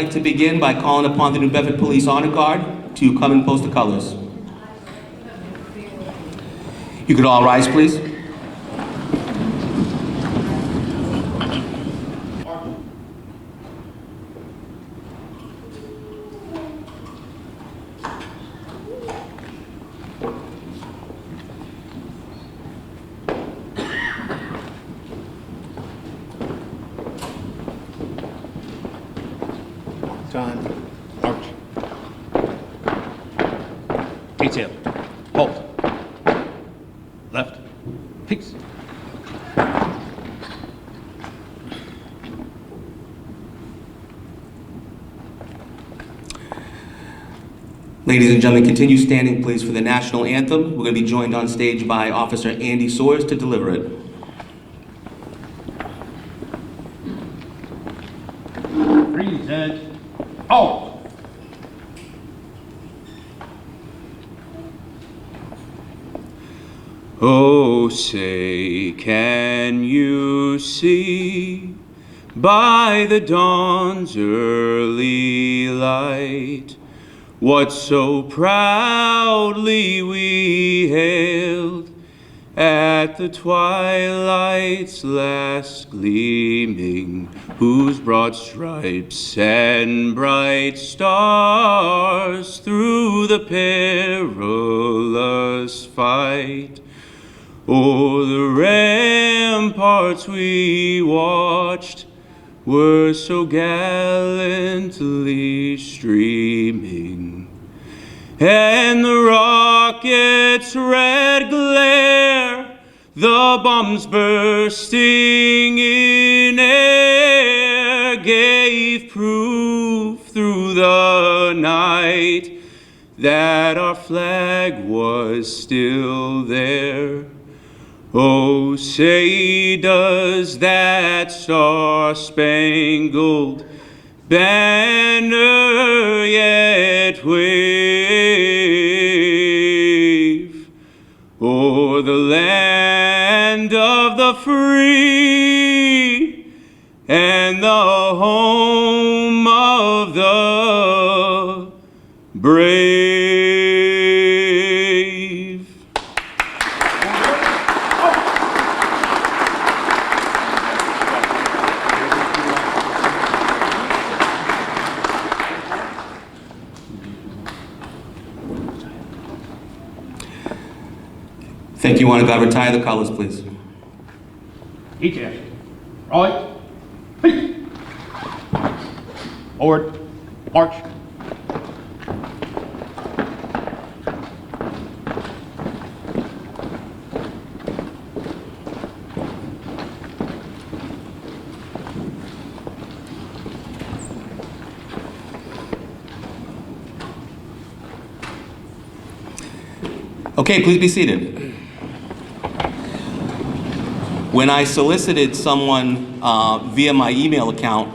like to begin by calling upon the New Bedford Police Honor Guard to come and post the colors. You could all rise, please. Time. March. Detail. Halt. Left. Peace. Ladies and gentlemen, continue standing, please, for the national anthem. We're going to be joined on stage by Officer Andy Sawyers to deliver it. Freeze, Ed. Halt. Oh, say, can you see by the dawn's early light what so proudly we hailed at the twilight's last gleaming, whose broad stripes and bright stars through the perilous fight o'er the ramparts we watched were so gallantly streaming, and the rocket's red glare, the bombs bursting in air, gave proof through the night that our flag was still there. Oh, say, does that star-spangled banner yet wave o'er the land of the free and the home of the brave? Thank you, Honor Guard. Retire the colors, please. Detail. Right. Peace. Forward. March. Okay, please be seated. When I solicited someone via my email account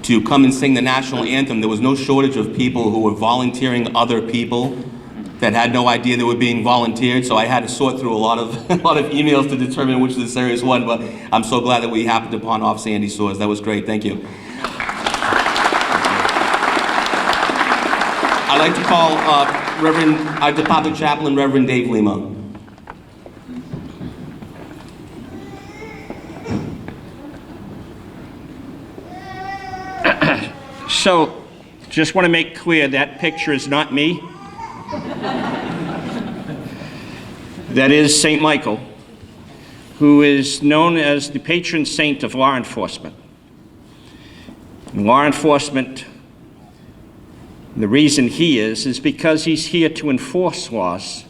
to come and sing the national anthem, there was no shortage of people who were volunteering other people that had no idea they were being volunteered, so I had to sort through a lot of emails to determine which is the serious one, but I'm so glad that we happened upon Officer Andy Sawyers. That was great, thank you. I'd like to call our Department Chaplain, Reverend Dave Lima. So, just want to make clear that picture is not me. That is St. Michael, who is known as the patron saint of law enforcement. And law enforcement, the reason he is because he's here to enforce laws.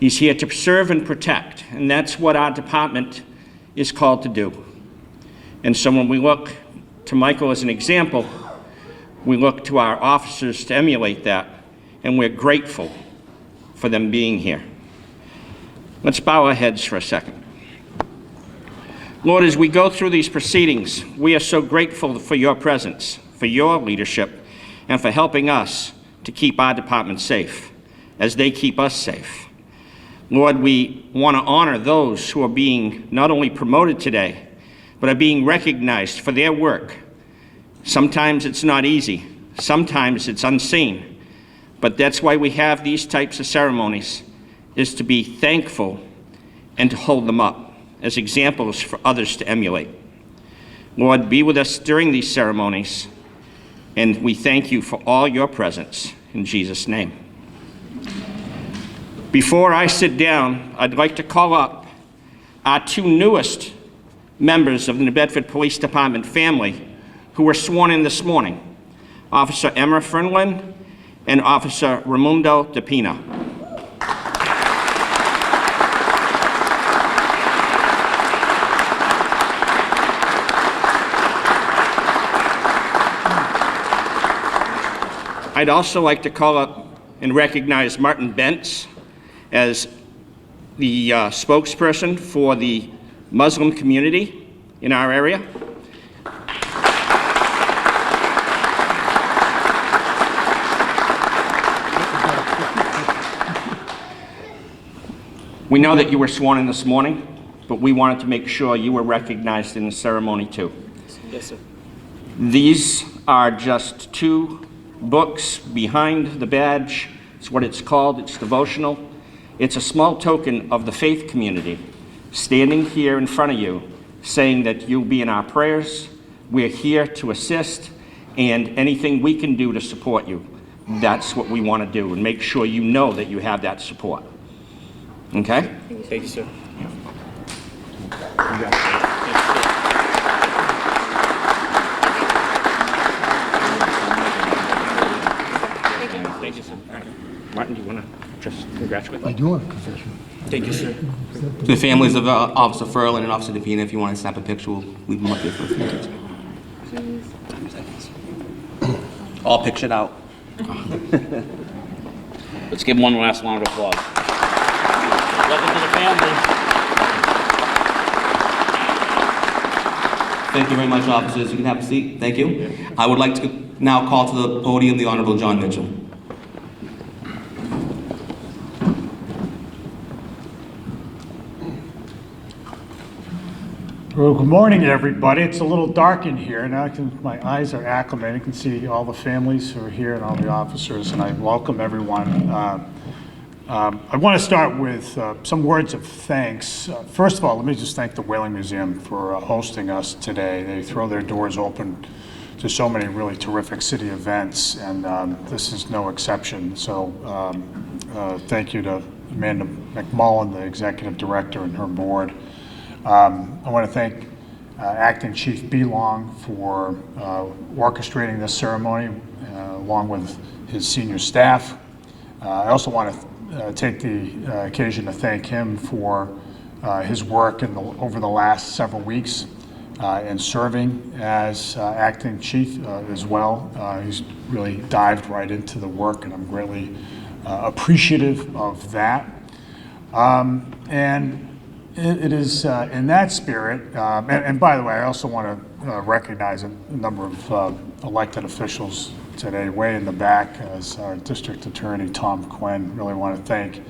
He's here to preserve and protect, and that's what our department is called to do. And so when we look to Michael as an example, we look to our officers to emulate that, and we're grateful for them being here. Let's bow our heads for a second. Lord, as we go through these proceedings, we are so grateful for your presence, for your leadership, and for helping us to keep our department safe as they keep us safe. Lord, we want to honor those who are being not only promoted today, but are being recognized for their work, Sometimes it's not easy. Sometimes it's unseen. But that's why we have these types of ceremonies, is to be thankful and to hold them up as examples for others to emulate. Lord, be with us during these ceremonies, and we thank you for all your presence in Jesus' name. Before I sit down, I'd like to call up our two newest members of the New Bedford Police Department family who were sworn in this morning, Officer Emma Fernlin and Officer Raimundo DePina. I'd also like to call up and recognize Martin Bentz as the spokesperson for the Muslim community in our area. We know that you were sworn in this morning, but we wanted to make sure you were recognized in the ceremony too. Yes, sir. These are just two books behind the badge. It's what it's called. It's devotional. It's a small token of the faith community standing here in front of you, saying that you'll be in our prayers. We're here to assist, and anything we can do to support you, that's what we want to do, and make sure you know that you have that support. Okay? Thank you, sir. Thank you, sir. Martin, do you want to just congratulate? I do have a confession. Thank you, sir. To the families of Officer Furlan and Officer DePina, if you want to snap a picture, we'll leave them up there for a few minutes. All pictured out. Let's give him one last round of applause. Welcome to the family. Thank you very much, officers. You can have a seat. Thank you. I would like to now call to the podium the Honorable John Mitchell. Well, good morning, everybody. It's a little dark in here. Now my eyes are acclimated. I can see all the families who are here and all the officers, and I welcome everyone. I want to start with some words of thanks. First of all, let me just thank the Whaling Museum for hosting us today. They throw their doors open to so many really terrific city events, and this is no exception. So thank you to Amanda McMullen, the executive director, and her board. I want to thank Acting Chief Belong for orchestrating this ceremony, along with his senior staff. I also want to take the occasion to thank him for his work over the last several weeks in serving as acting chief as well. He's really dived right into the work, and I'm greatly appreciative of that. And it is in that spirit, and by the way, I also want to recognize a number of elected officials today, way in the back, as our district attorney, Tom Quinn. Really want to thank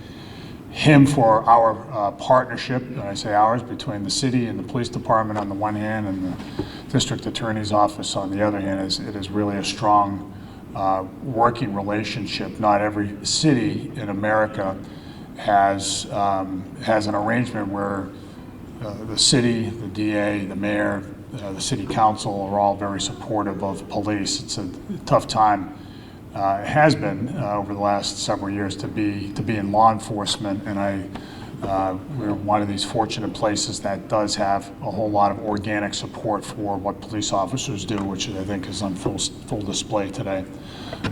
him for our partnership, and I say ours, between the city and the police department on the one hand and the district attorney's office on the other hand. It is really a strong working relationship. Not every city in America has an arrangement where the city, the DA, the mayor, the city council are all very supportive of police. It's a tough time. It has been over the last several years to be in law enforcement, and we're one of these fortunate places that does have a whole lot of organic support for what police officers do, which I think is on full display today.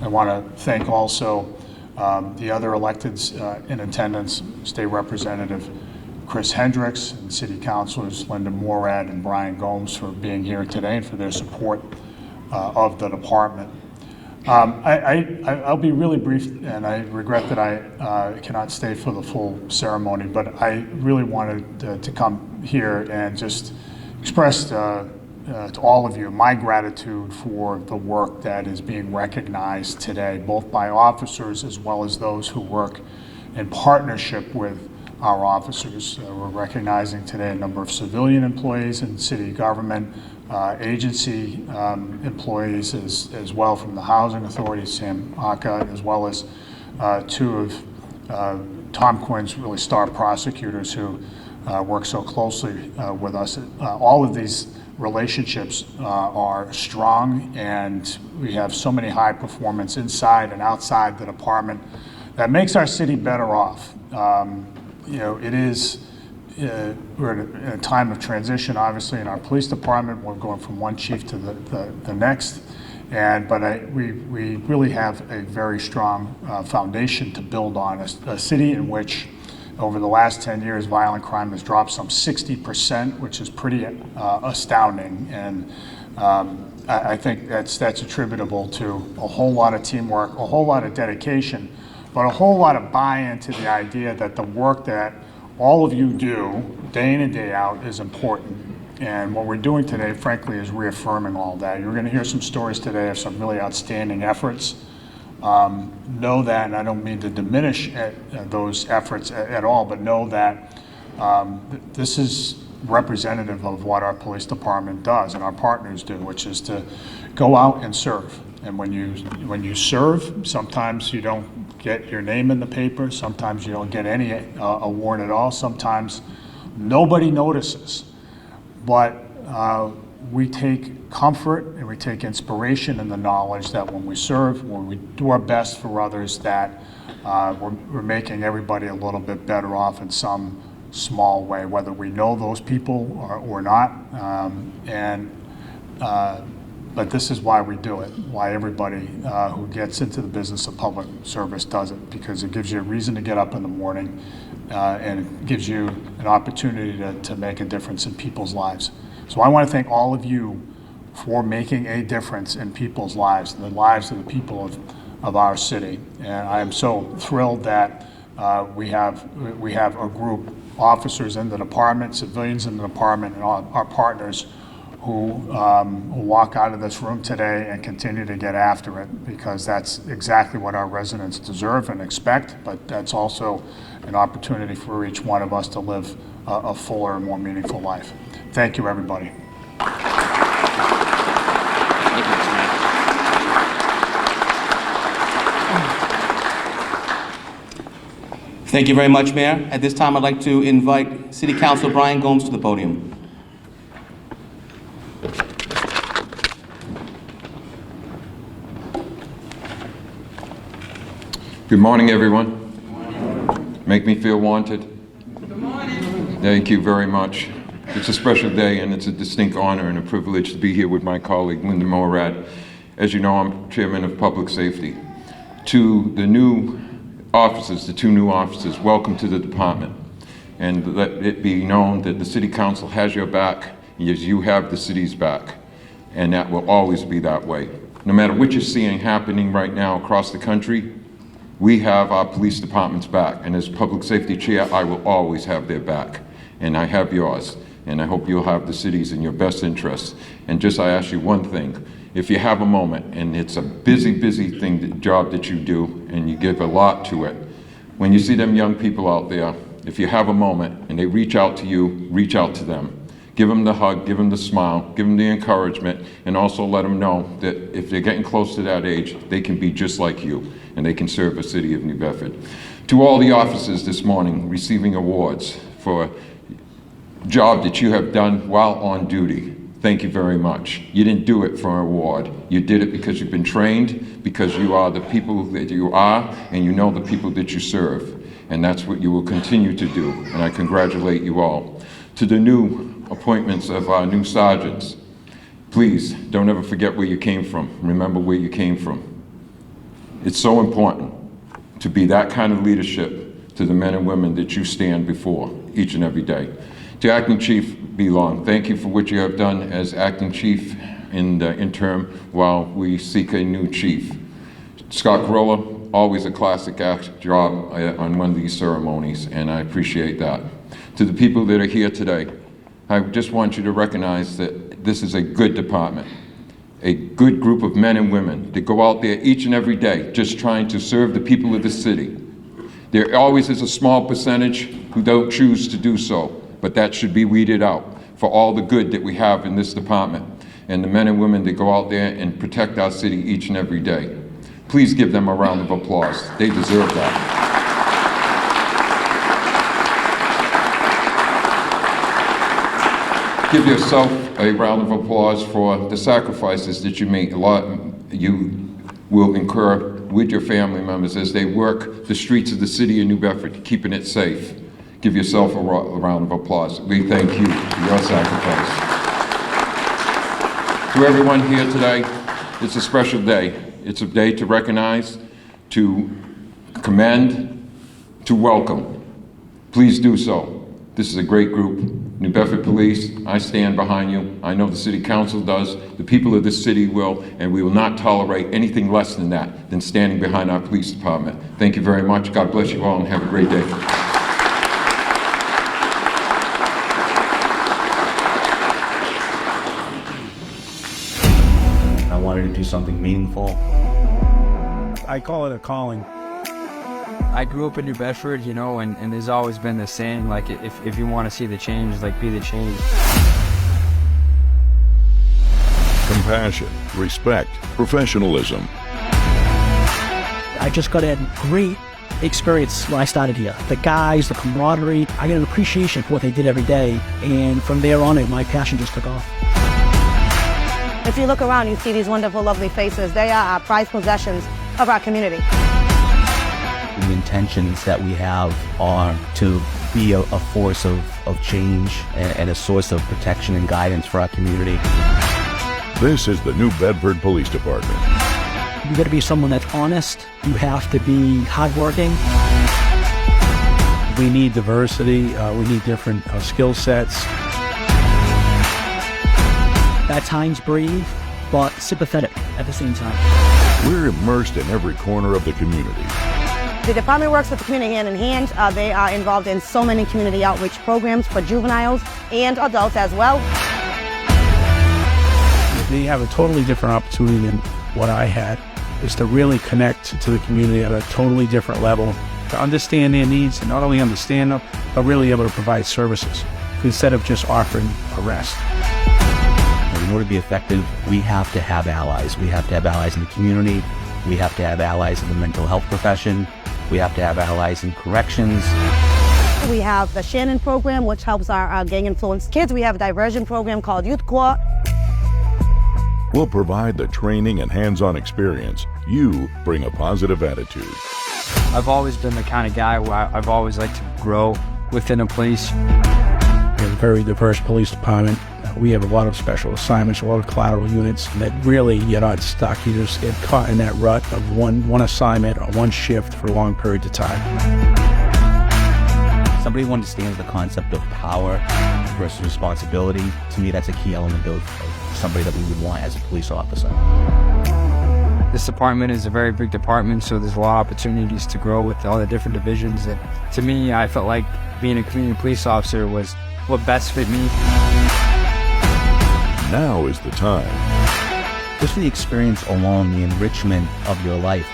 I want to thank also the other electeds in attendance, State Representative Chris Hendricks and City Councilors Linda Morad and Brian Gomes for being here today and for their support of the department. I'll be really brief, and I regret that I cannot stay for the full ceremony, but I really wanted to come here and just express to all of you my gratitude for the work that is being recognized today, both by officers as well as those who work in partnership with our officers. We're recognizing today a number of civilian employees in city government, agency employees as well from the Housing Authority, Sam Aka, as well as two of Tom Quinn's really star prosecutors who work so closely with us. All of these relationships are strong, and we have so many high performance inside and outside the department that makes our city better off. You know, it is, we're in a time of transition, obviously, in our police department. We're going from one chief to the next. But we really have a very strong foundation to build on, a city in which over the last 10 years, violent crime has dropped some 60%, which is pretty astounding. And I think that's attributable to a whole lot of teamwork, a whole lot of dedication, but a whole lot of buy-in to the idea that the work that all of you do, day in and day out, is important. And what we're doing today, frankly, is reaffirming all that. You're going to hear some stories today of some really outstanding efforts. Know that, and I don't mean to diminish those efforts at all, but know that this is representative of what our police department does and our partners do, which is to go out and serve. And when you serve, sometimes you don't get your name in the paper, sometimes you don't get any award at all, sometimes nobody notices. But we take comfort and we take inspiration in the knowledge that when we serve, when we do our best for others, that we're making everybody a little bit better off in some small way, whether we know those people or not. But this is why we do it, why everybody who gets into the business of public service does it, because it gives you a reason to get up in the morning and it gives you an opportunity to make a difference in people's lives. So I want to thank all of you for making a difference in people's lives, the lives of the people of our city. And I am so thrilled that we have a group, officers in the department, civilians in the department, and all our partners who walk out of this room today and continue to get after it, because that's exactly what our residents deserve and expect, but that's also an opportunity for each one of us to live a fuller and more meaningful life. Thank you, everybody. Thank you very much, Mayor. At this time, I'd like to invite City Councilor Brian Gomes to the podium. Good morning, everyone. Good morning. Make me feel wanted. Good morning. Thank you very much. It's a special day, and it's a distinct honor and a privilege to be here with my colleague, Linda Morad. As you know, I'm Chairman of Public Safety. To the new officers, the two new officers, welcome to the department. And let it be known that the City Council has your back, as you have the city's back. And that will always be that way. No matter what you're seeing happening right now across the country, we have our police department's back, and as Public Safety Chair, I will always have their back, and I have yours, and I hope you'll have the city's in your best interests. And just I ask you one thing, if you have a moment, and it's a busy job that you do, and you give a lot to it, when you see them young people out there, if you have a moment, and they reach out to you, reach out to them. Give them the hug, give them the smile, give them the encouragement, and also let them know that if they're getting close to that age, they can be just like you, and they can serve the city of New Bedford. To all the officers this morning receiving awards for a job that you have done while on duty, thank you very much. You didn't do it for an award. You did it because you've been trained, because you are the people that you are, and you know the people that you serve. And that's what you will continue to do, and I congratulate you all. To the new appointments of our new sergeants, please don't ever forget where you came from. Remember where you came from. It's so important to be that kind of leadership to the men and women that you stand before each and every day. To Acting Chief Belong, thank you for what you have done as Acting Chief in the interim while we seek a new chief. Scott Groller, always a classic job on one of these ceremonies, and I appreciate that. To the people that are here today, I just want you to recognize that this is a good department, a good group of men and women that go out there each and every day just trying to serve the people of the city. There always is a small percentage who don't choose to do so, but that should be weeded out for all the good that we have in this department. and the men and women that go out there and protect our city each and every day. Please give them a round of applause. They deserve that. Give yourself a round of applause for the sacrifices that you make. You will incur with your family members as they work the streets of the city of New Bedford, keeping it safe. Give yourself a round of applause. We thank you for your sacrifice. To everyone here today, it's a special day. It's a day to recognize, to commend, to welcome. Please do so. This is a great group. New Bedford Police, I stand behind you. I know the City Council does. The people of this city will, and we will not tolerate anything less than that, than standing behind our police department. Thank you very much. God bless you all and have a great day. I wanted to do something meaningful. I call it a calling. I grew up in New Bedford, you know, and there's always been this saying, like, if you want to see the change, like, be the change. Compassion, respect, professionalism. I just got a great experience when I started here. The guys, the camaraderie, I get an appreciation for what they did every day, and from there on my passion just took off. If you look around, you see these wonderful, lovely faces. They are our prized possessions of our community. The intentions that we have are to be a force of change and a source of protection and guidance for our community. This is the New Bedford Police Department. You got to be someone that's honest. You have to be hardworking. We need diversity. We need different skill sets. At times brave, but sympathetic at the same time. We're immersed in every corner of the community. The department works with the community hand in hand. They are involved in so many community outreach programs for juveniles and adults as well. They have a totally different opportunity than what I had, is to really connect to the community at a totally different level, to understand their needs, and not only understand them, but really able to provide services instead of just offering a rest. In order to be effective, we have to have allies. We have to have allies in the community. We have to have allies in the mental health profession. We have to have allies in corrections. We have the Shannon program, which helps our gang-influenced kids. We have a diversion program called Youth Corps. We'll provide the training and hands-on experience. You bring a positive attitude. I've always been the kind of guy where I've always liked to grow within a police. We have a very diverse police department. We have a lot of special assignments, a lot of collateral units that really, you're not stuck. You just get caught in that rut of one assignment or one shift for long periods of time. Somebody who understands the concept of power versus responsibility, to me that's a key element of somebody that we would want as a police officer. This department is a very big department, so there's a lot of opportunities to grow with all the different divisions. And to me, I felt like being a community police officer was what best fit me. Now is the time. Just for the experience alone, the enrichment of your life.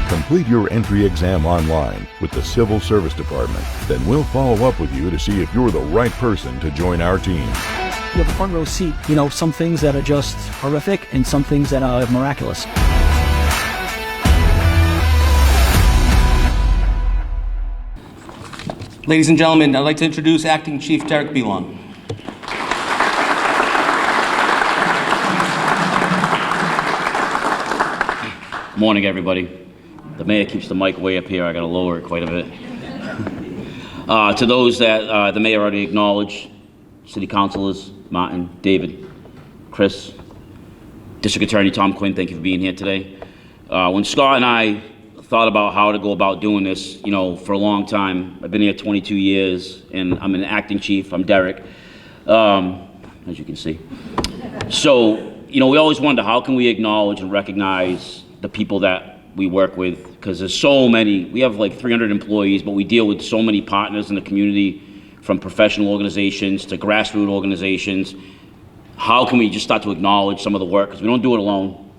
Complete your entry exam online with the Civil Service Department. Then we'll follow up with you to see if you're the right person to join our team. You have a front row seat. You know, some things that are just horrific and some things that are miraculous. Ladies and gentlemen, I'd like to introduce Acting Chief Derek Belong. Morning, everybody. The mayor keeps the mic way up here. I gotta lower it quite a bit. To those that the mayor already acknowledged, city councilors, Martin, David, Chris, District Attorney Tom Quinn, thank you for being here today. When Scott and I thought about how to go about doing this, you know, for a long time, I've been here 22 years, and I'm an acting chief. I'm Derek, as you can see. So, you know, we always wonder, how can we acknowledge and recognize the people that we work with? Because there's so many. We have like 300 employees, but we deal with so many partners in the community, from professional organizations to grassroots organizations. How can we just start to acknowledge some of the work? Because we don't do it alone.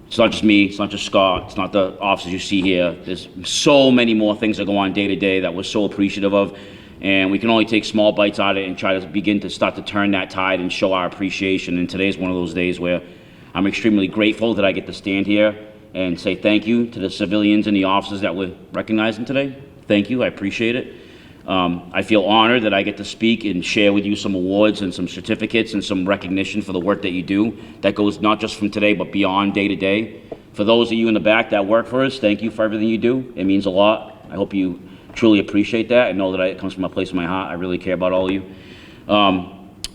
It's not just me, it's not just Scott, it's not the officers you see here. There's so many more things that go on day to day that we're so appreciative of. And we can only take small bites out of it and try to begin to start to turn that tide and show our appreciation. And today's one of those days where I'm extremely grateful that I get to stand here and say thank you to the civilians and the officers that we're recognizing today. Thank you, I appreciate it. I feel honored that I get to speak and share with you some awards and some certificates and some recognition for the work that you do. That goes not just from today, but beyond day to day. For those of you in the back that work for us, thank you for everything you do. It means a lot. I hope you truly appreciate that and know that it comes from a place in my heart. I really care about all of you.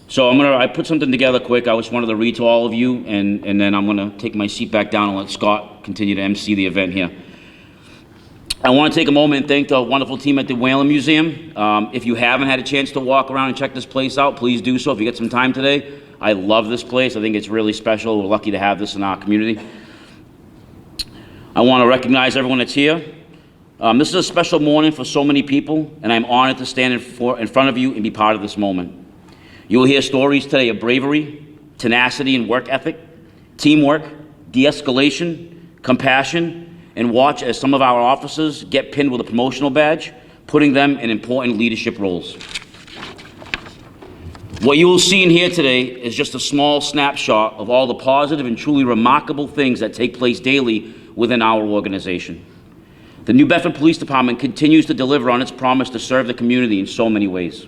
So I put something together quick. I just wanted to read to all of you, and then I'm gonna take my seat back down and let Scott continue to MC the event here. I want to take a moment and thank the wonderful team at the Whaling Museum. If you haven't had a chance to walk around and check this place out, please do so if you get some time today. I love this place. I think it's really special. We're lucky to have this in our community. I want to recognize everyone that's here. This is a special morning for so many people, and I'm honored to stand in front of you and be part of this moment. You will hear stories today of bravery, tenacity and work ethic, teamwork, de-escalation, compassion, and watch as some of our officers get pinned with a promotional badge, putting them in important leadership roles. What you will see in here today is just a small snapshot of all the positive and truly remarkable things that take place daily within our organization. The New Bedford Police Department continues to deliver on its promise to serve the community in so many ways.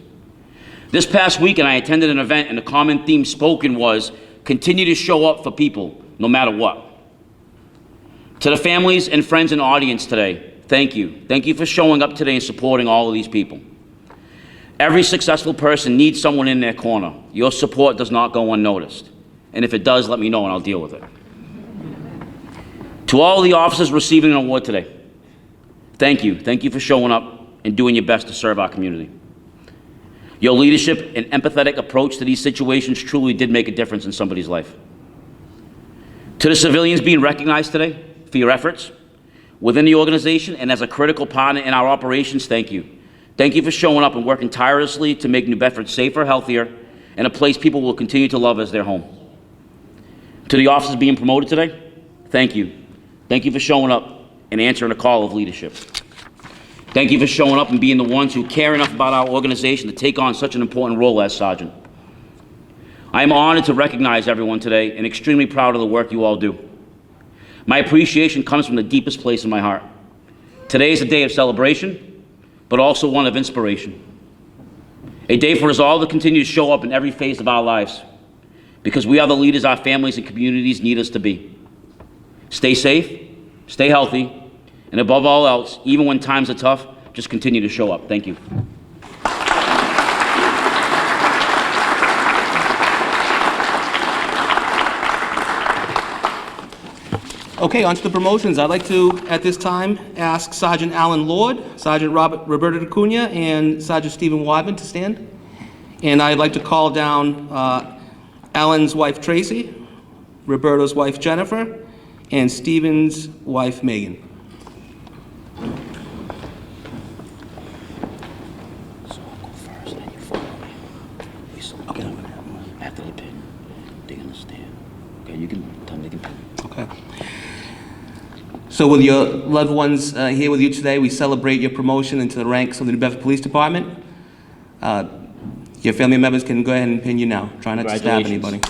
This past weekend, I attended an event, and the common theme spoken was, continue to show up for people, no matter what. To the families and friends and audience today, thank you. Thank you for showing up today and supporting all of these people. Every successful person needs someone in their corner. Your support does not go unnoticed. And if it does, let me know and I'll deal with it. To all the officers receiving an award today, thank you. Thank you for showing up and doing your best to serve our community. Your leadership and empathetic approach to these situations truly did make a difference in somebody's life. To the civilians being recognized today for your efforts within the organization and as a critical partner in our operations, thank you. Thank you for showing up and working tirelessly to make New Bedford safer, healthier, and a place people will continue to love as their home. To the officers being promoted today, thank you. Thank you for showing up and answering a call of leadership. Thank you for showing up and being the ones who care enough about our organization to take on such an important role as Sergeant. I am honored to recognize everyone today and extremely proud of the work you all do. My appreciation comes from the deepest place in my heart. Today is a day of celebration, but also one of inspiration. A day for us all to continue to show up in every phase of our lives, because we are the leaders our families and communities need us to be. Stay safe, stay healthy, and above all else, even when times are tough, just continue to show up. Thank you. Okay, on to the promotions. I'd like to, at this time, ask Sergeant Alan Lord, Sergeant Roberta Acuna, and Sergeant Stephen Wadman to stand. And I'd like to call down Alan's wife, Tracy, Roberta's wife, Jennifer, and Stephen's wife, Megan. So I'll go first, then you follow me. Okay, after they pin, they're gonna stand. Okay, you can tell them they can pin. Okay. So with your loved ones here with you today, we celebrate your promotion into the ranks of the New Bedford Police Department. Your family members can go ahead and pin you now. Try not to stab anybody.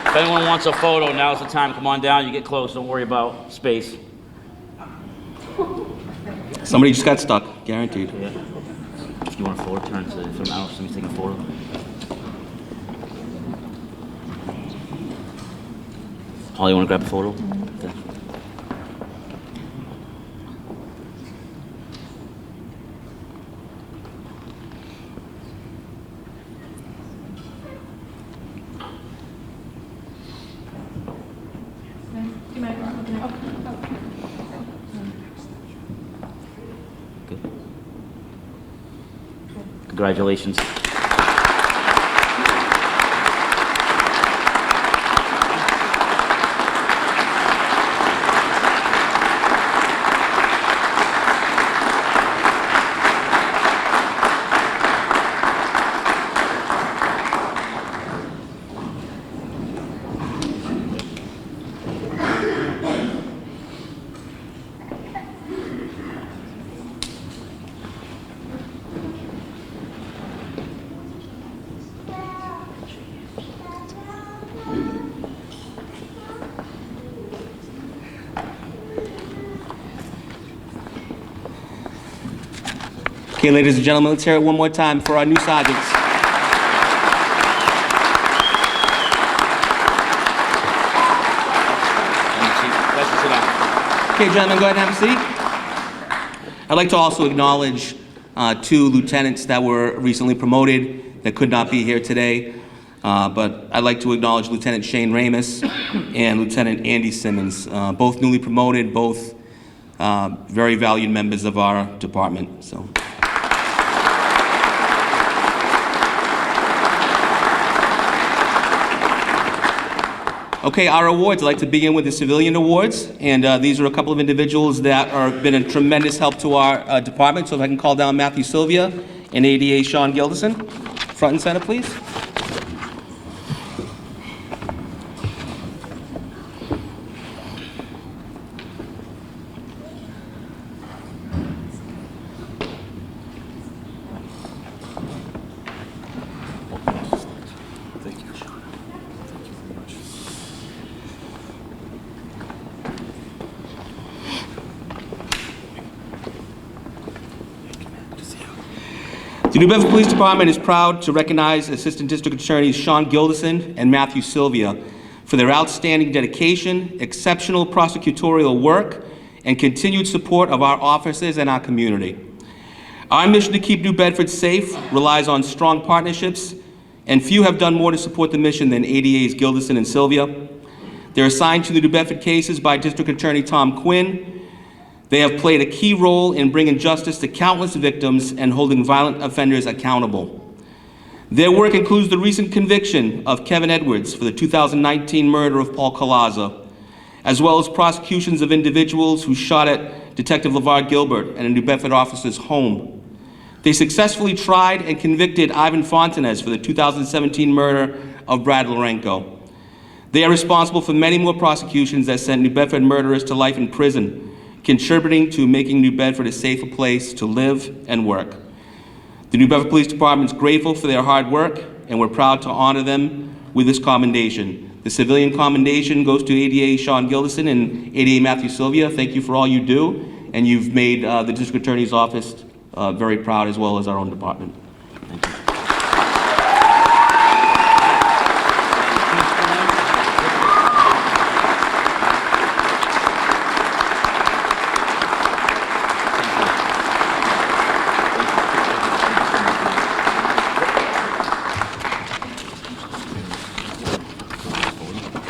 If anyone wants a photo, now's the time. Come on down, you get close, don't worry about space. Somebody just got stuck, guaranteed. Yeah. If you want a photo, turn to the film out, somebody's taking a photo. Holly, you want to grab a photo? Okay. Congratulations. Okay, ladies and gentlemen, let's hear it one more time for our new sergeants. Okay, gentlemen, go ahead and have a seat. I'd like to also acknowledge two lieutenants that were recently promoted that could not be here today. But I'd like to acknowledge Lieutenant Shane Ramus and Lieutenant Andy Simmons, both newly promoted, both very valued members of our department. So. Okay, our awards. I'd like to begin with the civilian awards, and these are a couple of individuals that have been a tremendous help to our department. So if I can call down Matthew Sylvia and ADA Sean Gilderson, front and center, please. The New Bedford Police Department is proud to recognize Assistant District Attorneys Sean Gilderson and Matthew Sylvia for their outstanding dedication, exceptional prosecutorial work, and continued support of our officers and our community. Our mission to keep New Bedford safe relies on strong partnerships, and few have done more to support the mission than ADA's Gilderson and Sylvia. They're assigned to the New Bedford cases by District Attorney Tom Quinn. They have played a key role in bringing justice to countless victims and holding violent offenders accountable. Their work includes the recent conviction of Kevin Edwards for the 2019 murder of Paul Colaza, as well as prosecutions of individuals who shot at Detective LeVar Gilbert and a New Bedford officer's home. They successfully tried and convicted Ivan Fontanez for the 2017 murder of Brad Lorenko. They are responsible for many more prosecutions that sent New Bedford murderers to life in prison, contributing to making New Bedford a safer place to live and work. The New Bedford Police Department is grateful for their hard work, and we're proud to honor them with this commendation. The civilian commendation goes to ADA Sean Gilderson and ADA Matthew Sylvia. Thank you for all you do, and you've made the District Attorney's Office very proud, as well as our own department. Thank you.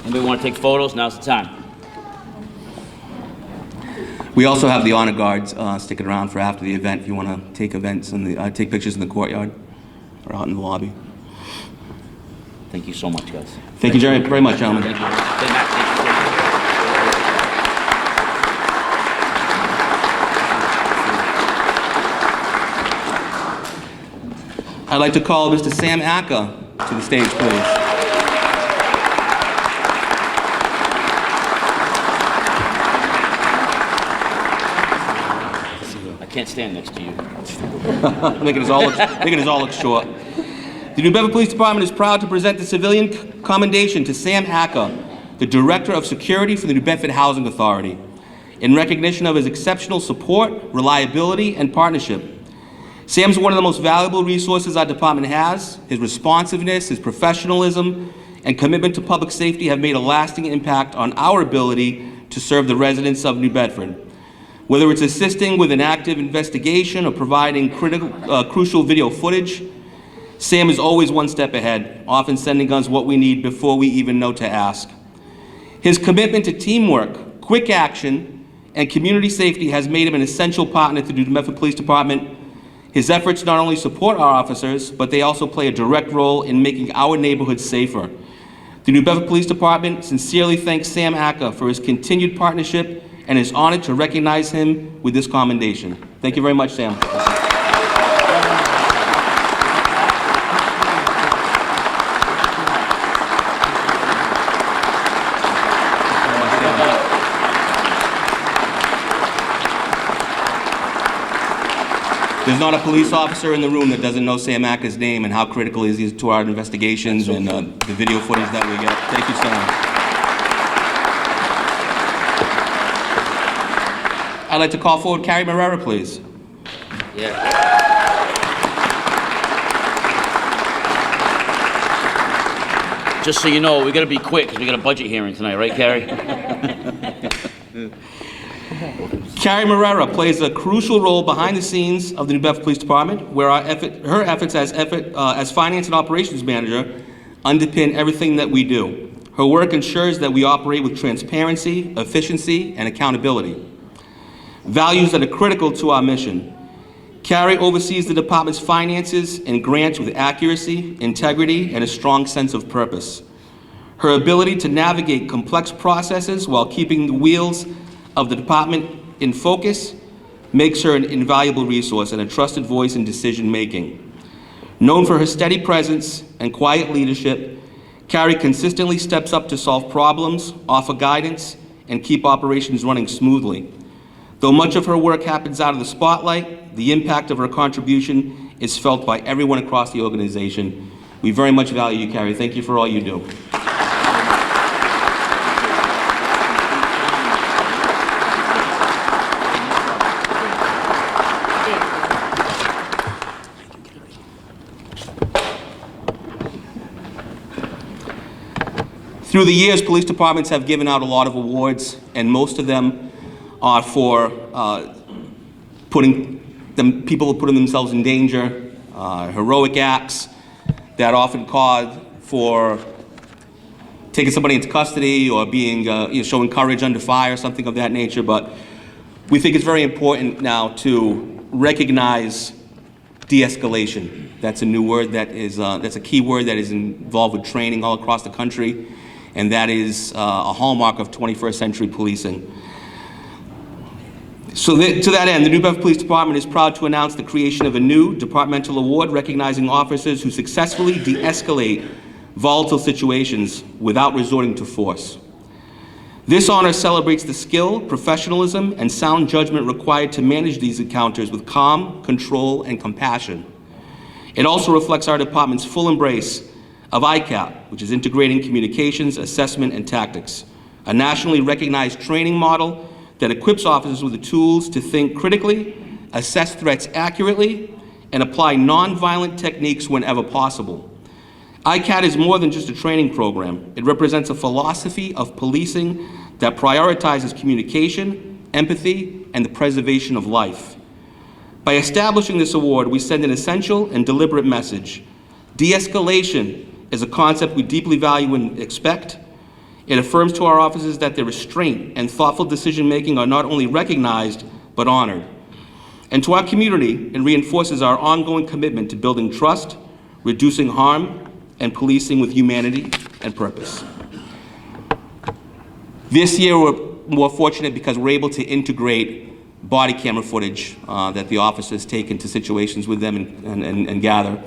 Anybody want to take photos? Now's the time. We also have the honor guards sticking around for after the event if you want to take take pictures in the courtyard or out in the lobby. Thank you so much, guys. Thank you very much, gentlemen. Thank you. I'd like to call Mr. Sam Acker to the stage, please. I can't stand next to you. making us all look short. The New Bedford Police Department is proud to present the civilian commendation to Sam Acker, the Director of Security for the New Bedford Housing Authority, in recognition of his exceptional support, reliability, and partnership. Sam's one of the most valuable resources our department has. His responsiveness, his professionalism, and commitment to public safety have made a lasting impact on our ability to serve the residents of New Bedford. Whether it's assisting with an active investigation or providing crucial video footage, Sam is always one step ahead, often sending us what we need before we even know to ask. His commitment to teamwork, quick action, and community safety has made him an essential partner to the New Bedford Police Department. His efforts not only support our officers, but they also play a direct role in making our neighborhoods safer. The New Bedford Police Department sincerely thanks Sam Acker for his continued partnership and is honored to recognize him with this commendation. Thank you very much, Sam. There's not a police officer in the room that doesn't know Sam Acker's name and how critical he is to our investigations and the video footage that we get. Thank you, Sam. I'd like to call forward Carrie Marrera, please. Just so you know, we gotta be quick, because we got a budget hearing tonight, right, Carrie? Carrie Morera plays a crucial role behind the scenes of the New Bedford Police Department, where her efforts as finance and operations manager underpin everything that we do. Her work ensures that we operate with transparency, efficiency, and accountability, values that are critical to our mission. Carrie oversees the department's finances and grants with accuracy, integrity, and a strong sense of purpose. Her ability to navigate complex processes while keeping the wheels of the department in focus makes her an invaluable resource and a trusted voice in decision-making. Known for her steady presence and quiet leadership, Carrie consistently steps up to solve problems, offer guidance, and keep operations running smoothly. Though much of her work happens out of the spotlight, the impact of her contribution is felt by everyone across the organization. We very much value you, Carrie. Thank you for all you do. Through the years, police departments have given out a lot of awards, and most of them are for people putting themselves in danger, heroic acts that often cause for taking somebody into custody or being showing courage under fire, something of that nature. But we think it's very important now to recognize de-escalation. That's a new word that's a key word that is involved with training all across the country, and that is a hallmark of 21st century policing. So to that end, the New Bedford Police Department is proud to announce the creation of a new departmental award recognizing officers who successfully de-escalate volatile situations without resorting to force. This honor celebrates the skill, professionalism, and sound judgment required to manage these encounters with calm, control, and compassion. It also reflects our department's full embrace of ICAP, which is Integrating Communications, Assessment, and Tactics, a nationally recognized training model that equips officers with the tools to think critically, assess threats accurately, and apply nonviolent techniques whenever possible. ICAT is more than just a training program. It represents a philosophy of policing that prioritizes communication, empathy, and the preservation of life. By establishing this award, we send an essential and deliberate message. De-escalation is a concept we deeply value and expect. It affirms to our officers that their restraint and thoughtful decision-making are not only recognized, but honored. And to our community, it reinforces our ongoing commitment to building trust, reducing harm, and policing with humanity and purpose. This year, we're more fortunate because we're able to integrate body camera footage that the officers take into situations with them and gather.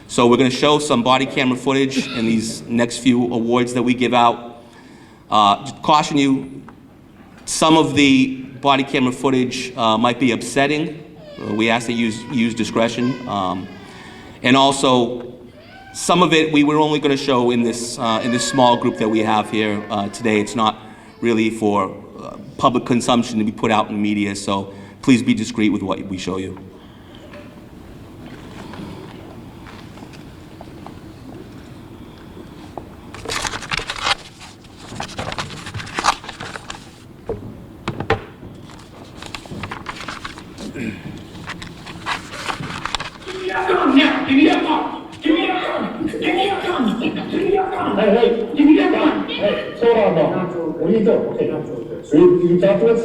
So we're going to show some body camera footage in these next few awards that we give out. Just caution you, some of the body camera footage might be upsetting. We ask that you use discretion. And also, some of it we were only going to show in this small group that we have here today. It's not really for public consumption to be put out in the media, so please be discreet with what we show you. Hey, give me that gun. Hey, slow down now. What are you doing? Okay. So you talk to us?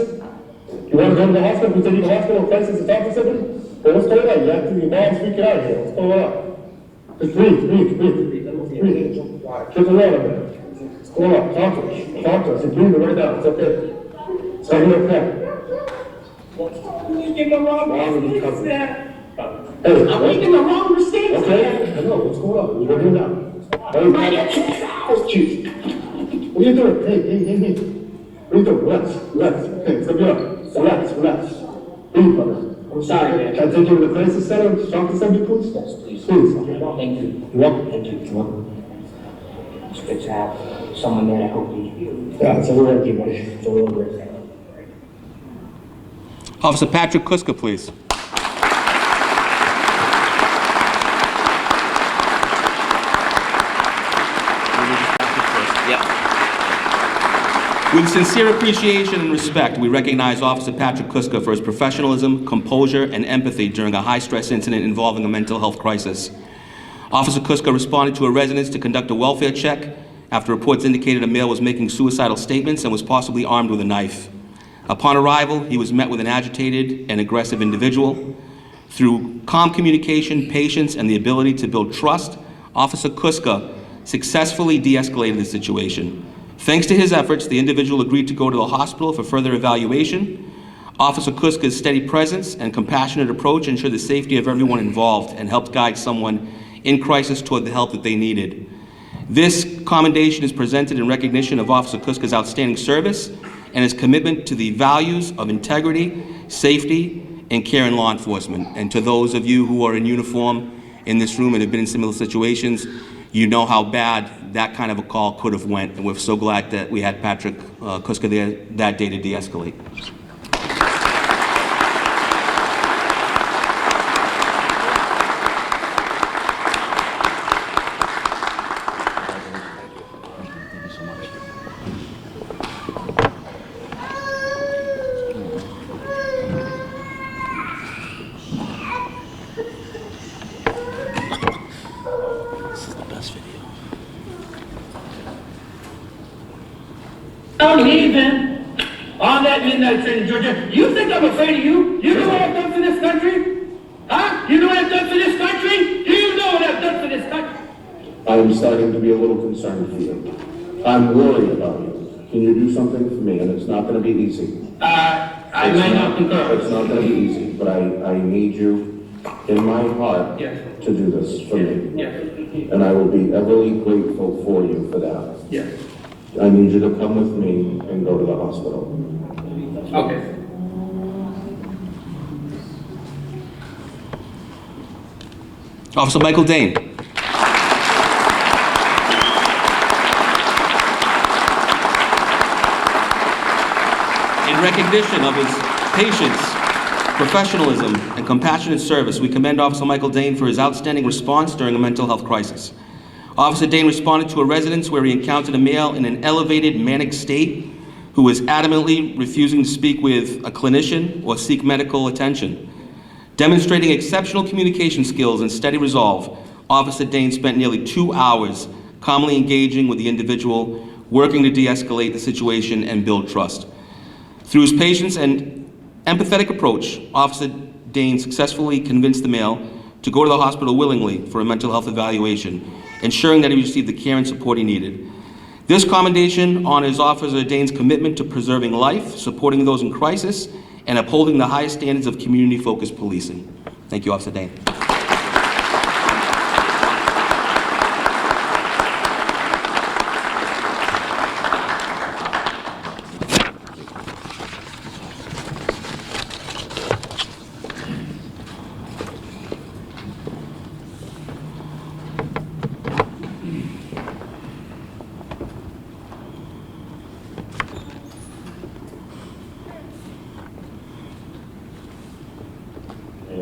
You want to go to the hospital? We take you to the hospital crisis to talk to somebody? Well, what's going on? You have to be involved, speak it out here. What's going on? Just breathe. Get the water, man. What's going on? Talk to us. Talk to us. You're breathing right now. It's okay. It's not your pen. Making the wrong mistakes there. Hey, I'm making the wrong mistakes. Okay, I know. What's going on? What are you doing now? What are you doing? Hey. What are you doing? Relax. Hey, stop your Relax. Breathe, brother. I'm sorry, man. Can I take you to the crisis center? Talk to somebody, please? Yes, please. Please. Thank you. You're welcome. Thank you. It's good to have someone there to help me. Yeah, it's a little empty, buddy. It's a little bit. Officer Patrick Kuska, please. With sincere appreciation and respect, we recognize Officer Patrick Kuska for his professionalism, composure, and empathy during a high-stress incident involving a mental health crisis. Officer Kuska responded to a residence to conduct a welfare check after reports indicated a male was making suicidal statements and was possibly armed with a knife. Upon arrival, he was met with an agitated and aggressive individual. Through calm communication, patience, and the ability to build trust, Officer Kuska successfully de-escalated the situation. Thanks to his efforts, the individual agreed to go to the hospital for further evaluation. Officer Kuska's steady presence and compassionate approach ensured the safety of everyone involved and helped guide someone in crisis toward the help that they needed. This commendation is presented in recognition of Officer Kuska's outstanding service and his commitment to the values of integrity, safety, and care in law enforcement. And to those of you who are in uniform in this room and have been in similar situations, you know how bad that kind of a call could have went. And we're so glad that we had Patrick Kuska there that day to de-escalate. I'm leaving on that midnight train in Georgia. You think I'm afraid of you? You know what I've done for this country? Huh? You know what I've done for this country? Do you know what I've done for this country? I'm starting to be a little concerned for you. I'm worried about you. Can you do something for me? And it's not going to be easy. I might not concur. It's not going to be easy, but I need you in my heart to do this for me. And I will be everly grateful for you for that. I need you to come with me and go to the hospital. Okay. Officer Michael Dane. In recognition of his patience, professionalism, and compassionate service, we commend Officer Michael Dane for his outstanding response during a mental health crisis. Officer Dane responded to a residence where he encountered a male in an elevated manic state who was adamantly refusing to speak with a clinician or seek medical attention. Demonstrating exceptional communication skills and steady resolve, Officer Dane spent nearly 2 hours calmly engaging with the individual, working to de-escalate the situation and build trust. Through his patience and empathetic approach, Officer Dane successfully convinced the male to go to the hospital willingly for a mental health evaluation, ensuring that he received the care and support he needed. This commendation honors Officer Dane's commitment to preserving life, supporting those in crisis, and upholding the highest standards of community-focused policing. Thank you, Officer Dane.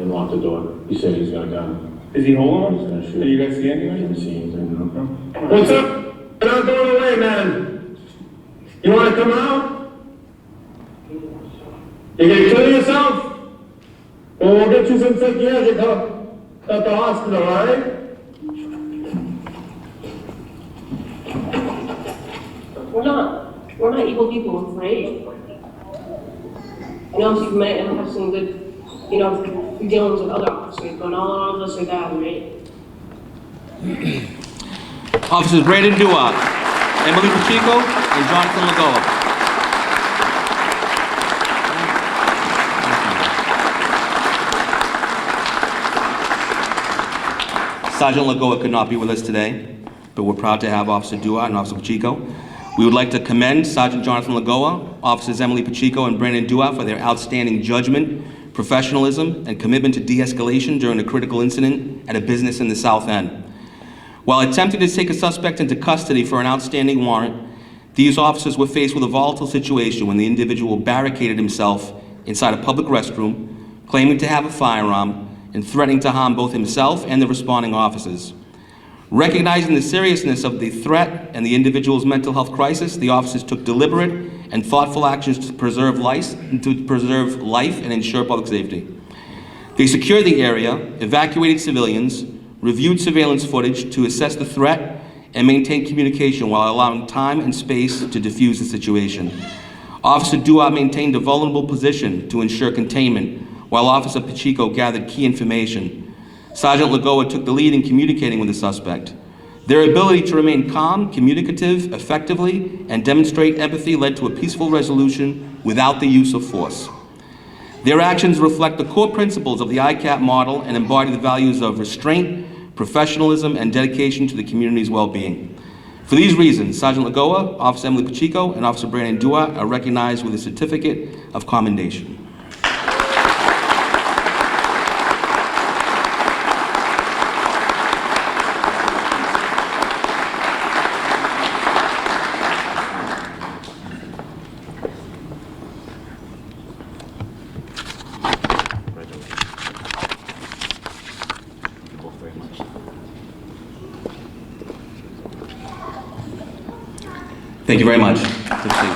Lock the door. He said he's got a gun. Is he holding He's him? gonna shoot. Can you guys see anything? I can't see anything. No. What's up? You're not going away, man. You want to come out? You gonna kill yourself? Well, we'll get you some psychiatric help at the hospital, all right? We're not evil people with rage. You know, you've met and have some good, dealings with other officers, but not all of us are bad, right? Officers Brandon Dua, Emily Pacheco, and Jonathan Lagoa. Sergeant Lagoa could not be with us today, but we're proud to have Officer Dua and Officer Pacheco. We would like to commend Sergeant Jonathan Lagoa, Officers Emily Pacheco and Brandon Dua for their outstanding judgment, professionalism, and commitment to de-escalation during a critical incident at a business in the South End. While attempting to take a suspect into custody for an outstanding warrant, these officers were faced with a volatile situation when the individual barricaded himself inside a public restroom, claiming to have a firearm and threatening to harm both himself and the responding officers. Recognizing the seriousness of the threat and the individual's mental health crisis, the officers took deliberate and thoughtful actions to preserve life and ensure public safety. They secured the area, evacuated civilians, reviewed surveillance footage to assess the threat, and maintained communication while allowing time and space to defuse the situation. Officer Duat maintained a vulnerable position to ensure containment, while Officer Pacheco gathered key information. Sergeant Lagoa took the lead in communicating with the suspect. Their ability to remain calm, communicative, effectively, and demonstrate empathy led to a peaceful resolution without the use of force. Their actions reflect the core principles of the ICAP model and embody the values of restraint, professionalism, and dedication to the community's well-being. For these reasons, Sergeant Lagoa, Officer Emily Pacheco, and Officer Brandon Duat are recognized with a certificate of commendation. Thank you very much. Good to see you.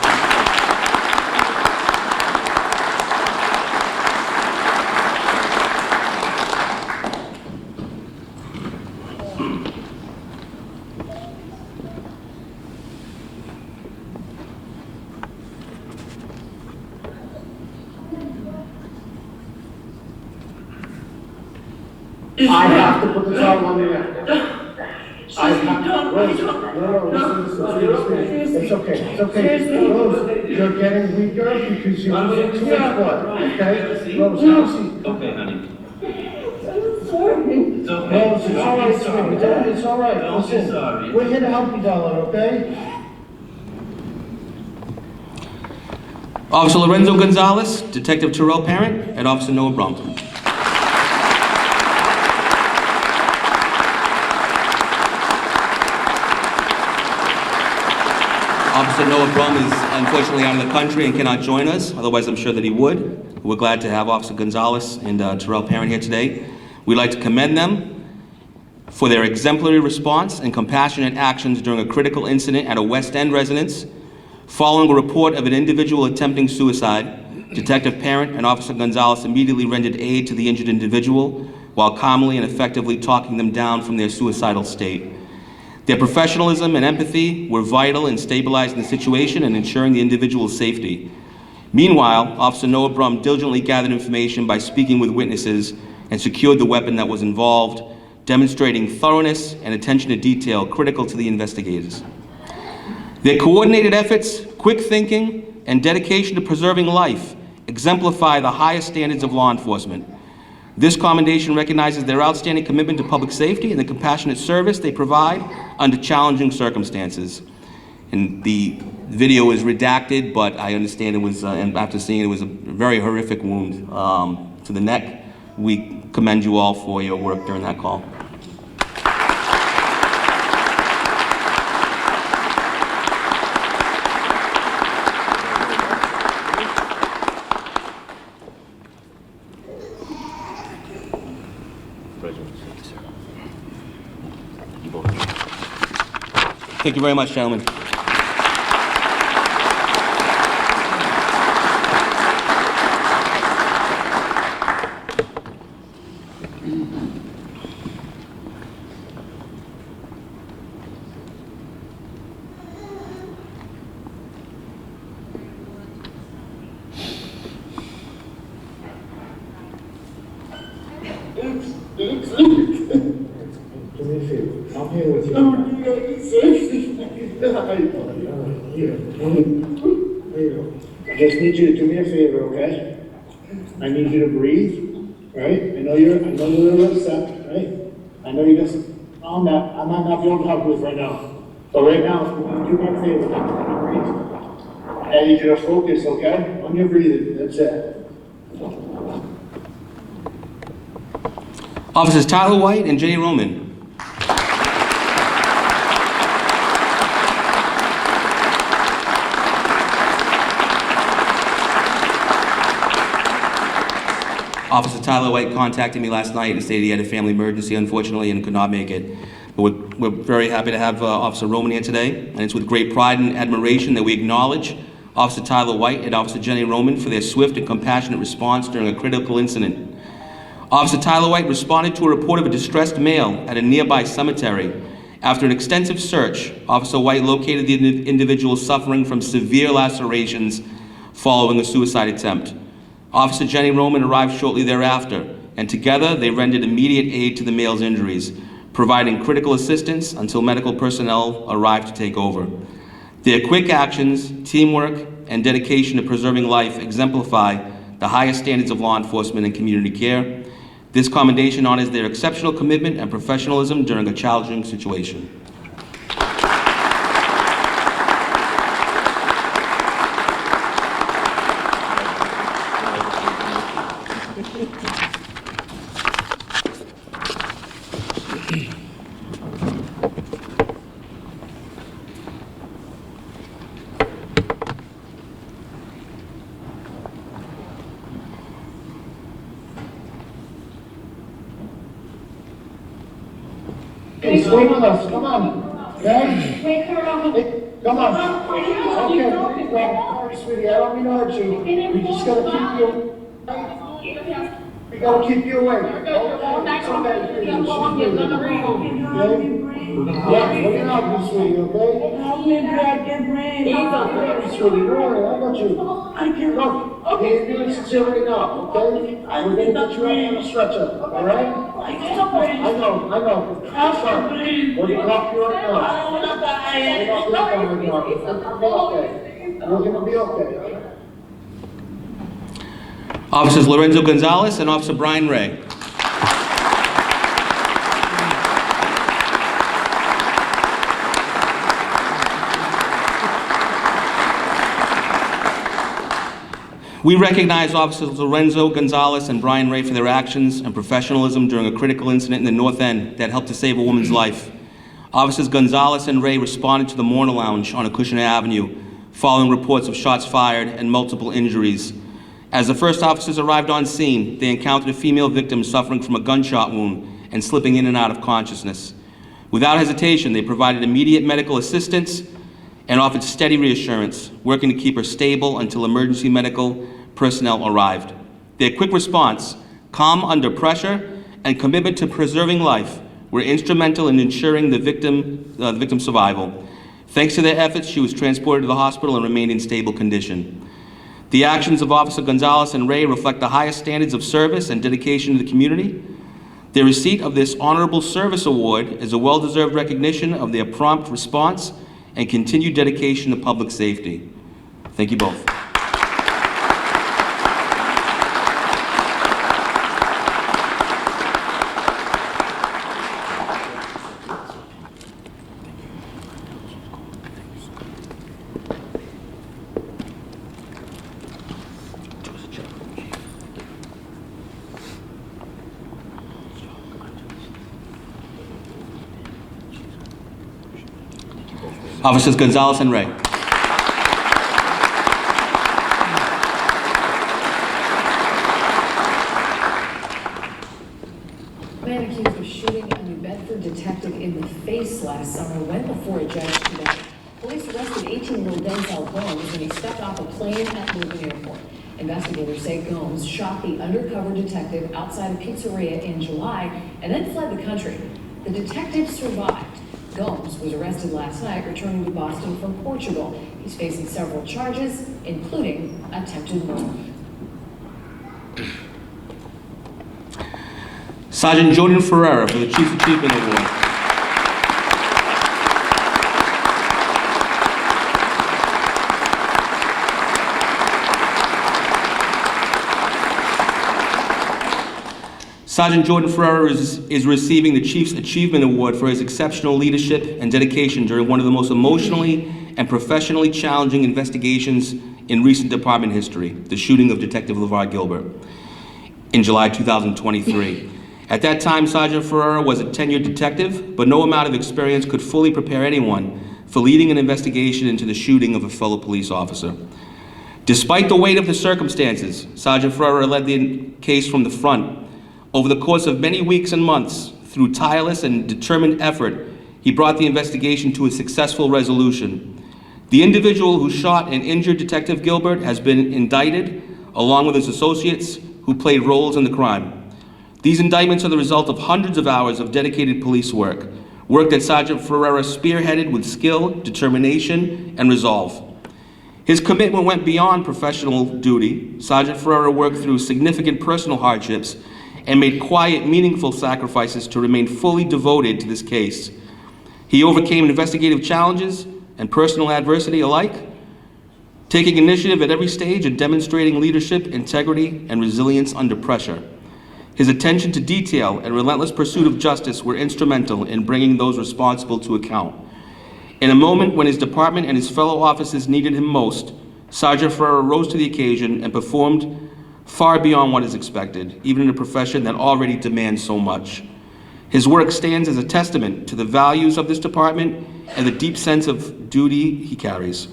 I have to put this out on the air. I have to. Rose, no, listen. It's okay, it's okay. Rose, you're getting weaker because you're losing too much blood, okay? Rose, have a seat. Okay, honey. Rose, it's all right, sweetie. It's all right. Listen, we're here to help you, darling, okay? Officer Lorenzo Gonzalez, Detective Terrell Parent, and Officer Noah Brum. Officer Noah Brum is unfortunately out of the country and cannot join us, otherwise I'm sure that he would. We're glad to have Officer Gonzalez and Terrell Parent here today. We'd like to commend them for their exemplary response and compassionate actions during a critical incident at a West End residence. Following a report of an individual attempting suicide, Detective Parent and Officer Gonzalez immediately rendered aid to the injured individual while calmly and effectively talking them down from their suicidal state. Their professionalism and empathy were vital in stabilizing the situation and ensuring the individual's safety. Meanwhile, Officer Noah Brum diligently gathered information by speaking with witnesses and secured the weapon that was involved, demonstrating thoroughness and attention to detail critical to the investigators. Their coordinated efforts, quick thinking, and dedication to preserving life exemplify the highest standards of law enforcement. This commendation recognizes their outstanding commitment to public safety and the compassionate service they provide under challenging circumstances. And the video is redacted, but I understand it was, and after seeing it, was a very horrific wound to the neck. We commend you all for your work during that call. Thank you very much, gentlemen. Do me a favor. I'm here with you. I just need you to do me a favor, okay? I need you to breathe, right? I know you're a little upset, right? I know you just, I'm not feeling comfortable right now. But right now, do me a favor, breathe. I need you to focus, okay? On your breathing, that's it. Officers Tyler White and Jenny Roman. Officer Tyler White contacted me last night and stated he had a family emergency, unfortunately, and could not make it. But we're very happy to have Officer Roman here today, and it's with great pride and admiration that we acknowledge Officer Tyler White and Officer Jenny Roman for their swift and compassionate response during a critical incident. Officer Tyler White responded to a report of a distressed male at a nearby cemetery. After an extensive search, Officer White located the individual suffering from severe lacerations following a suicide attempt. Officer Jenny Roman arrived shortly thereafter, and together they rendered immediate aid to the male's injuries, providing critical assistance until medical personnel arrived to take over. Their quick actions, teamwork, and dedication to preserving life exemplify the highest standards of law enforcement and community care. This commendation honors their exceptional commitment and professionalism during a challenging situation. Hey, stay with us, come on. Okay? Wake her up. Hey, come on. Okay, there you go. Sorry, sweetie, I don't mean to hurt you. We just gotta keep you. We gotta keep you awake. Okay? Somebody, please. Okay? Yeah, look it up, sweetie, okay? Help me, Dad, get brain. Okay, sweetie, don't worry, I got you. I can. Look, the ambulance is here right now, okay? We're gonna get you out on a stretcher, all right? I know. Sorry, we're gonna help you right now. I don't wanna die. We're not gonna die right now. We're gonna be okay. We're gonna be okay. Officers Lorenzo Gonzalez and Officer Brian Ray. We recognize Officers Lorenzo Gonzalez and Brian Ray for their actions and professionalism during a critical incident in the North End that helped to save a woman's life. Officers Gonzalez and Ray responded to the Mourner Lounge on Acushnet Avenue following reports of shots fired and multiple injuries. As the first officers arrived on scene, they encountered a female victim suffering from a gunshot wound and slipping in and out of consciousness. Without hesitation, they provided immediate medical assistance and offered steady reassurance, working to keep her stable until emergency medical personnel arrived. Their quick response, calm under pressure, and commitment to preserving life were instrumental in ensuring the victim's survival. Thanks to their efforts, she was transported to the hospital and remained in stable condition. The actions of Officer Gonzalez and Ray reflect the highest standards of service and dedication to the community. Their receipt of this Honorable Service Award is a well-deserved recognition of their prompt response and continued dedication to public safety. Thank you both. Officers Gonzalez and Ray. Man accused of shooting a New Bedford detective in the face last summer went before a judge today. Police arrested 18-year-old Denzel Gomes when he stepped off a plane at Logan Airport. Investigators say Gomes shot the undercover detective outside a pizzeria in July and then fled the country. The detective survived. Gomes was arrested last night, returning to Boston from Portugal. He's facing several charges, including attempted murder. Sergeant Jordan Ferreira for the Chief's Achievement Award. Sergeant Jordan Ferreira is receiving the Chief's Achievement Award for his exceptional leadership and dedication during one of the most emotionally and professionally challenging investigations in recent department history, the shooting of Detective LeVar Gilbert in July 2023. At that time, Sergeant Ferreira was a tenured detective, but no amount of experience could fully prepare anyone for leading an investigation into the shooting of a fellow police officer. Despite the weight of the circumstances, Sergeant Ferreira led the case from the front. Over the course of many weeks and months, through tireless and determined effort, he brought the investigation to a successful resolution. The individual who shot and injured Detective Gilbert has been indicted, along with his associates who played roles in the crime. These indictments are the result of hundreds of hours of dedicated police work that Sergeant Ferreira spearheaded with skill, determination, and resolve. His commitment went beyond professional duty. Sergeant Ferreira worked through significant personal hardships and made quiet, meaningful sacrifices to remain fully devoted to this case. He overcame investigative challenges and personal adversity alike, taking initiative at every stage and demonstrating leadership, integrity, and resilience under pressure. His attention to detail and relentless pursuit of justice were instrumental in bringing those responsible to account. In a moment when his department and his fellow officers needed him most, Sergeant Ferreira rose to the occasion and performed far beyond what is expected, even in a profession that already demands so much. His work stands as a testament to the values of this department and the deep sense of duty he carries.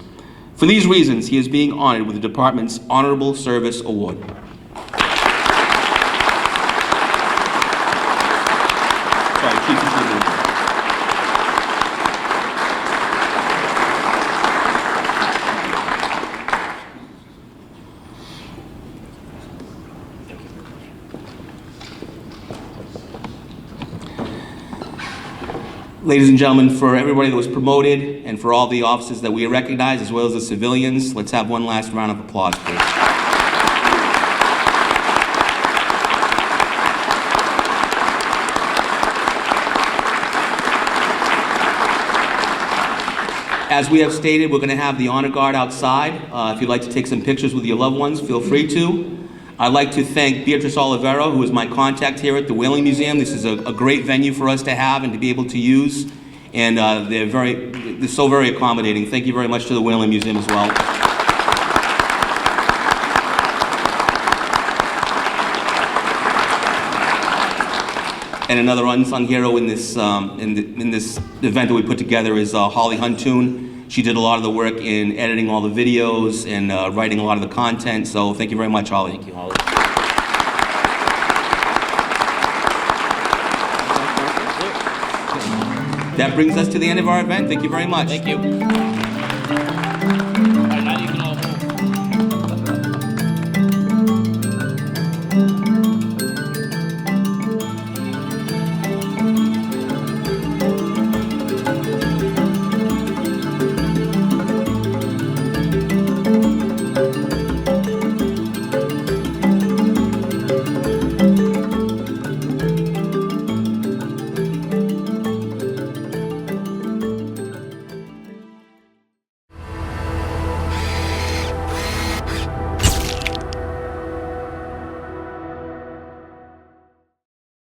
For these reasons, he is being honored with the department's Honorable Service Award. Ladies and gentlemen, for everybody that was promoted and for all the officers that we recognize, as well as the civilians, let's have one last round of applause, please. As we have stated, we're going to have the honor guard outside. If you'd like to take some pictures with your loved ones, feel free to. I'd like to thank Beatrice Olivero, who is my contact here at the Whaling Museum. This is a great venue for us to have and to be able to use, and they're so very accommodating. Thank you very much to the Whaling Museum as well. And another unsung hero in this event that we put together is Holly Huntoon. She did a lot of the work in editing all the videos and writing a lot of the content, so thank you very much, Holly. Thank you, Holly. That brings us to the end of our event. Thank you very much. Thank you.